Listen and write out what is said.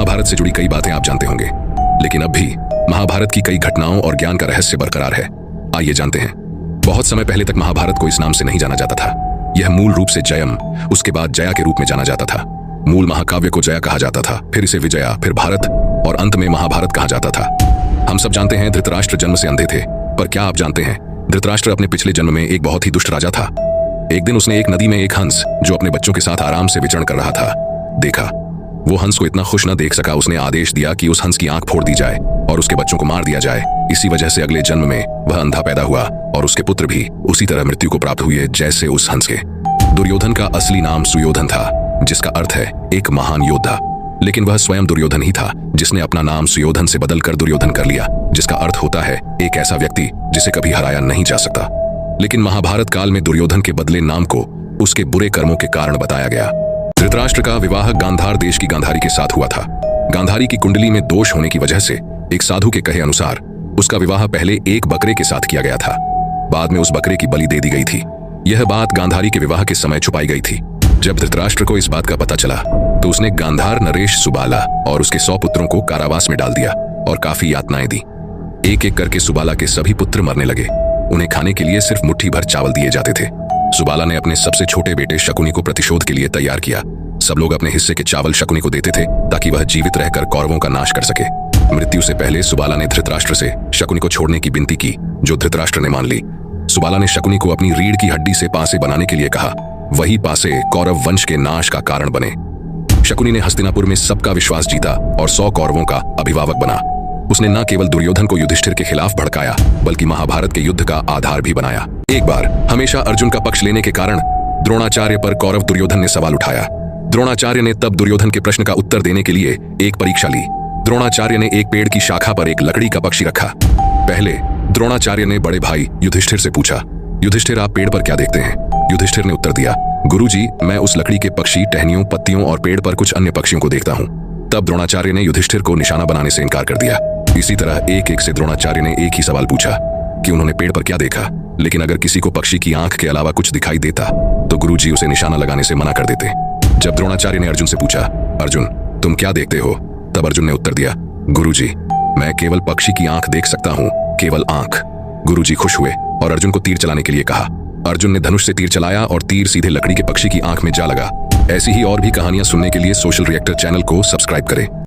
महाभारत से जुड़ी कई बातें आप जानते होंगे, लेकिन अब भी महाभारत की कई घटनाओं और ज्ञान का रहस्य बरकरार है। आइए जानते हैं। बहुत समय पहले तक महाभारत को इस नाम से नहीं जाना जाता था। यह मूल रूप से जयम, उसके बाद जया के रूप में जाना जाता था। मूल महाकाव्य को जया कहा जाता था, फिर इसे विजया, फिर भारत और अंत में महाभारत कहा जाता था। हम सब जानते हैं धृतराष्ट्र जन्म से अंधे थे, पर क्या आप जानते हैं धृतराष्ट्र अपने पिछले जन्म में एक बहुत ही दुष्ट राजा था। एक दिन उसने एक नदी में एक हंस जो अपने बच्चों के साथ आराम से विचरण कर रहा था देखा। वो हंस को इतना खुश न देख सका, उसने आदेश दिया कि उस हंस की आंख फोड़ दी जाए और उसके बच्चों को मार दिया जाए। इसी वजह से अगले जन्म में वह अंधा पैदा हुआ और उसके पुत्र भी उसी तरह मृत्यु को प्राप्त हुए जैसे उस हंस के। दुर्योधन का असली नाम सुयोधन था, जिसका अर्थ है एक महान योद्धा। लेकिन वह स्वयं दुर्योधन ही था जिसने अपना नाम सुयोधन से बदलकर दुर्योधन कर लिया, जिसका अर्थ होता है एक ऐसा व्यक्ति जिसे कभी हराया नहीं जा सकता। लेकिन महाभारत काल में दुर्योधन के बदले नाम को उसके बुरे कर्मों के कारण बताया गया। धृतराष्ट्र का विवाह गांधार देश की गांधारी के साथ हुआ था। गांधारी की कुंडली में दोष होने की वजह से एक साधु के कहे अनुसार उसका विवाह पहले एक बकरे के साथ किया गया था, बाद में उस बकरे की बलि दे दी गई थी। यह बात गांधारी के विवाह के समय छुपाई गई थी। जब धृतराष्ट्र को इस बात का पता चला तो उसने गांधार, नरेश, सुबाला और उसके 100 पुत्रों को कारावास में डाल दिया और काफी यातनाएं दी। एक एक करके सुबाला के सभी पुत्र मरने लगे। उन्हें खाने के लिए सिर्फ मुट्ठी भर चावल दिए जाते थे। सुबाला ने अपने सबसे छोटे बेटे शकुनी को प्रतिशोध के लिए तैयार किया। सब लोग अपने हिस्से के चावल शकुनी को देते थे ताकि वह जीवित रहकर कौरवों का नाश कर सके। मृत्यु से पहले सुबाला ने धृतराष्ट्र से शकुनी को छोड़ने की विनती की, जो धृतराष्ट्र ने मान ली। सुबाला ने शकुनी को अपनी रीढ़ की हड्डी से पासे बनाने के लिए कहा। वही पासे कौरव वंश के नाश का कारण बने। शकुनी ने हस्तिनापुर में सबका विश्वास जीता और 100 कौरवों का अभिभावक बना। उसने न केवल दुर्योधन को युधिष्ठिर के खिलाफ भड़काया, बल्कि महाभारत के युद्ध का आधार भी बनाया। एक बार हमेशा अर्जुन का पक्ष लेने के कारण द्रोणाचार्य पर कौरव दुर्योधन ने सवाल उठाया। द्रोणाचार्य ने तब दुर्योधन के प्रश्न का उत्तर देने के लिए एक परीक्षा ली। द्रोणाचार्य ने एक पेड़ की शाखा पर एक लकड़ी का पक्षी रखा। पहले द्रोणाचार्य ने बड़े भाई युधिष्ठिर से पूछा, युधिष्ठिर आप पेड़ पर क्या देखते हैं? युधिष्ठिर ने उत्तर दिया, गुरुजी, मैं उस लकड़ी के पक्षी, टहनियों, पत्तियों और पेड़ पर कुछ अन्य पक्षियों को देखता हूँ। तब द्रोणाचार्य ने युधिष्ठिर को निशाना बनाने से इनकार कर दिया। इसी तरह एक एक से द्रोणाचार्य ने एक ही सवाल पूछा कि उन्होंने पेड़ पर क्या देखा, लेकिन अगर किसी को पक्षी की आंख के अलावा कुछ दिखाई देता तो गुरुजी उसे निशाना लगाने से मना कर देते। जब द्रोणाचार्य ने अर्जुन से पूछा, अर्जुन तुम क्या देखते हो? तब अर्जुन ने उत्तर दिया, गुरुजी, मैं केवल पक्षी की आंख देख सकता हूँ, केवल आंख। गुरुजी खुश हुए और अर्जुन को तीर चलाने के लिए कहा। अर्जुन ने धनुष से तीर चलाया और तीर सीधे लकड़ी के पक्षी की आंख में जा लगा। ऐसी ही और भी कहानियां सुनने के लिए सोशल रिएक्टर चैनल को सब्सक्राइब करें।